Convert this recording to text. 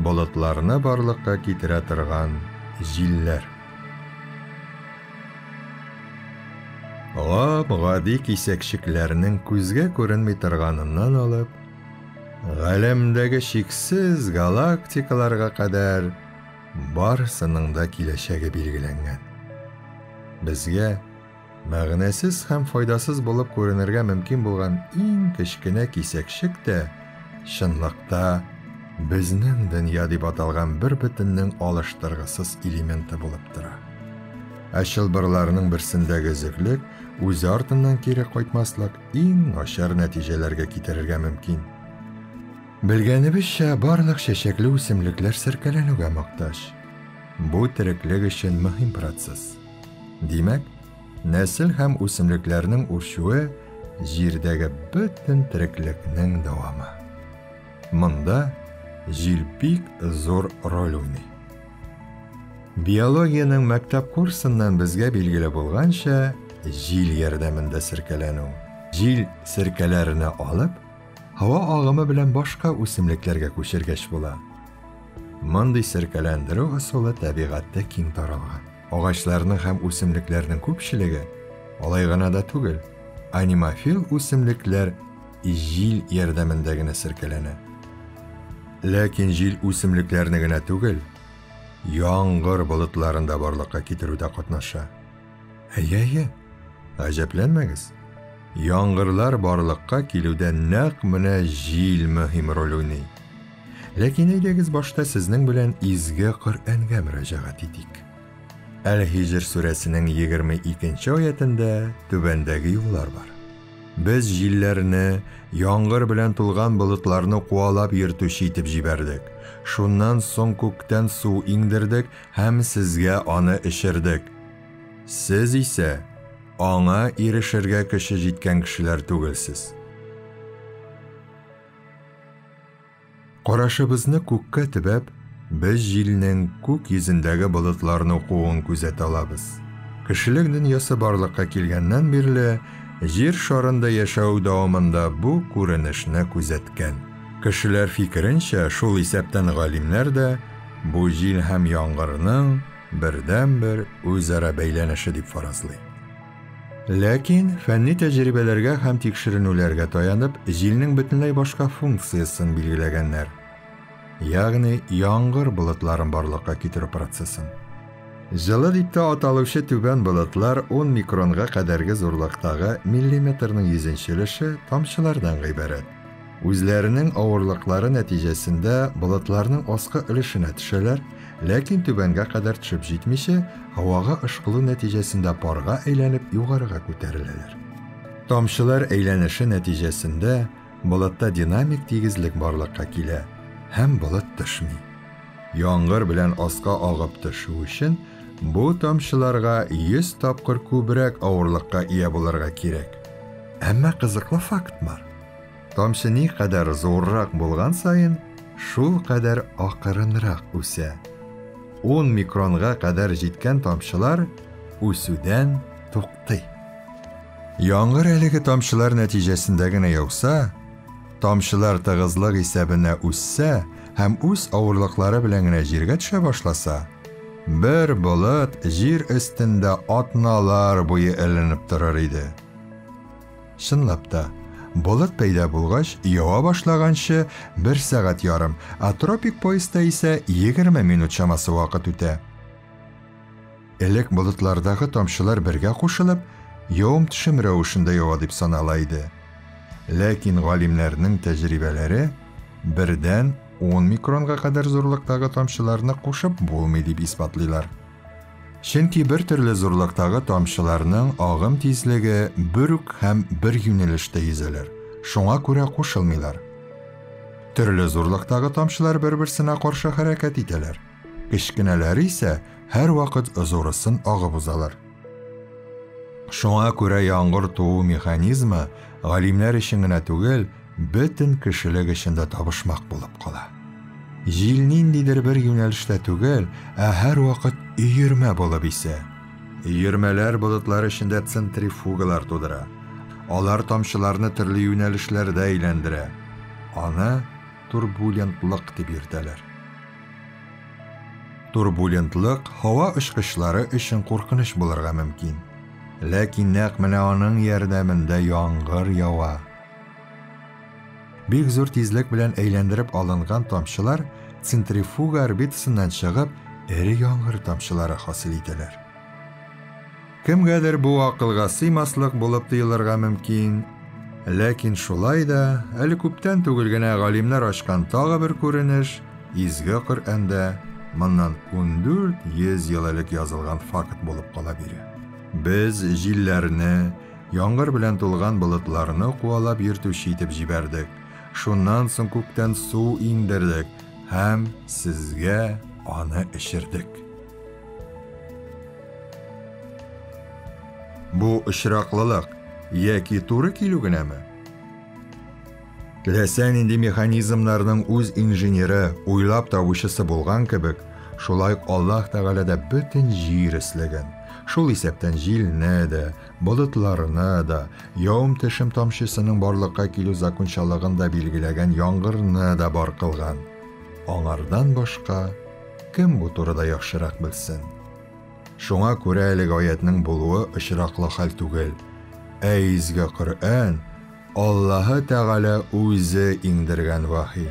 Болытларны барлыкка китерә торган җилләр. Гади кисәкчекләрнең күзгә күренми торганыннан алып, галәмдәге шиксез галактикаларга кадәр барысының да киләчәге билгеләнгән. Безгә мәгънәсез һәм файдасыз булып күренергә мөмкин булган иң кечкенә кисәкчек тә чынлыкта безнең дөнья дип аталган бер бөтеннең алыштыргысыз элементы булып тора. Чылбырларның берсендәге өзеклек үз артыннан кире кайтмаслык иң начар нәтиҗәләргә китерергә мөмкин. Белгәнебезчә, барлык чәчәкле үсемлекләр серкәләнүгә мохтаҗ. Бу тереклек өчен мөһим процесс. Димәк, нәсел һәм үсемлекләрнең үрчүе җирдәге бөтен тереклекнең дәвамы. Монда җил бик зур роль уйный. Биологиянең мәктәп курсыннан безгә билгеле булганча, җил ярдәмендә серкәләнү. Җил серкәләрне алып, һава агымы белән башка үсемлекләргә күчергәч була. Мондый серкәләндерү ысулы табигатьтә киң таралган. Агачларның һәм үсемлекләрнең күпчелеге, алай гына да түгел, анимофил үсемлекләр җил ярдәмендә генә серкәләнә. Ләкин җил үсемлекләрне генә түгел, яңгыр болытларында барлыкка китерүдә катнаша. Әйе, гаҗәпләнмәгез. Яңгырлар барлыкка килүдә нәкъ менә җил мөһим роль уйный. Ләкин әйдәгез башта сезнең белән изге Коръәнгә мөрәҗәгать итик. Әл-Хиҗр сүрәсенең 22-нче аятында түбәндәге юллар бар. Без җилләрне, яңгыр белән тулган болытларны куалап йөртүче итеп җибәрдек. Шуннан соң күктән су иңдердек һәм сезгә аны эчердек. Сез исә аңа ирешергә көче җиткән кешеләр түгелсез. Карашыбызны күккә төбәп, без җилнең күк йөзендәге болытларны куын күзәтә алабыз. Кешелек дөньясы барлыкка килгәннән бирле, җир шарында яшәү дәвамында бу күренешне күзәткән. Кешеләр фикеренчә, шул исәптән галимнәр дә бу җил һәм яңгырның бердән-бер үзара бәйләнеше дип фаразлый. Ләкин фәнни тәҗрибәләргә һәм тикшеренүләргә таянып, җилнең бөтенләй башка функциясын билгеләгәннәр. Ягъни яңгыр болытларын барлыкка китерү процессын. Җылы дип тә аталучы түбән болытлар 10 микронга кадәрге зурлыктагы миллиметрның йөзенчелеше тамчылардан гыйбарәт. Үзләренең авырлыклары нәтиҗәсендә болытларның аскы өлешенә төшәләр, ләкин түбәнгә кадәр төшеп җитмичә, һавага ышкылу нәтиҗәсендә парга әйләнеп югарыга күтәреләләр. Тамчылар әйләнеше нәтиҗәсендә болытта динамик тигезлек барлыкка килә һәм болыт төшми. Яңгыр белән аска агып төшү өчен бу тамчыларга 100 тапкыр күбрәк авырлыкка ия булырга кирәк. Әмма кызыклы факт бар. Тамчы ни кадәр зуррак булган сайын, шул кадәр акырынрак үсә. 10 микронга кадәр җиткән тамчылар үсүдән туктый. Яңгыр әлеге тамчылар нәтиҗәсендә генә яуса, тамчылар тыгызлык исәбенә үссә һәм үз авырлыклары белән генә җиргә төшә башласа, бер болыт җир өстендә атналар буе эленеп торыр иде. Чынлап та, болыт пәйда булгач, ява башлаганчы 1 сәгать ярым, а тропик поездда исә 20 минут чамасы вакыт үтә. Элек болытлардагы тамчылар бергә кушылып, явым-төшем рәвешендә ява дип санала иде. Ләкин галимнәрнең тәҗрибәләре бердән 10 микронга кадәр зурлыктагы тамчыларны кушып булмый дип исбатлыйлар. Чөнки бер төрле зурлыктагы тамчыларның агым тизлеге бер үк һәм бер юнәлештә йөзәләр. Шуңа күрә кушылмыйлар. Төрле зурлыктагы тамчылар бер-берсенә каршы хәрәкәт итәләр. Кечкенәләре исә һәр вакыт зурысын агып узалар. Шуңа күрә яңгыр туу механизмы галимнәр өчен генә түгел, бөтен кешелек өчен дә табышмак булып кала. Җил ниндидер бер юнәлештә түгел, ә һәр вакыт өермә булып исә. Өермәләр болытлар эчендә центрифугалар тудыра. Алар тамчыларны төрле юнәлешләрдә әйләндерә. Аны турбулентлык дип йөртәләр. Турбулентлык һава очкычлары өчен куркыныч булырга мөмкин. Ләкин нәкъ менә аның ярдәмендә яңгыр ява. Бик зур тизлек белән әйләндереп алынган тамчылар центрифуга орбитасыннан чыгып, эре яңгыр тамчылары хасил ителәр. Кемгәдер бу акылга сыймаслык булып тоелырга мөмкин, ләкин шулай да әле күптән түгел генә галимнәр ачкан тагы бер күренеш изге Коръәндә моннан 1400 ел элек язылган факт булып кала бирә. Без җилләрне, яңгыр белән тулган болытларны куалап йөртүче итеп җибәрдек. Шуннан соң күктән су индердек һәм сезгә аны эчердек. Бу очраклылык яки туры килү генәме? Теләсә нинди механизмнарның үз инженеры, уйлап табучысы булган кебек, шулай Аллаһ Тәгалә дә бөтен җир эсләгән. Шул исәптән җилне дә, болытларны да, явым-төшем тамчысының барлыкка килү закончалыгын да билгеләгән яңгырны да бар кылган. Аңардан башка кем бу турыда яхшырак белсен? Шуңа күрә әлеге аятның булуы очраклы хәл түгел. Изге Коръән Аллаһы Тәгалә үзе иңдергән вахи.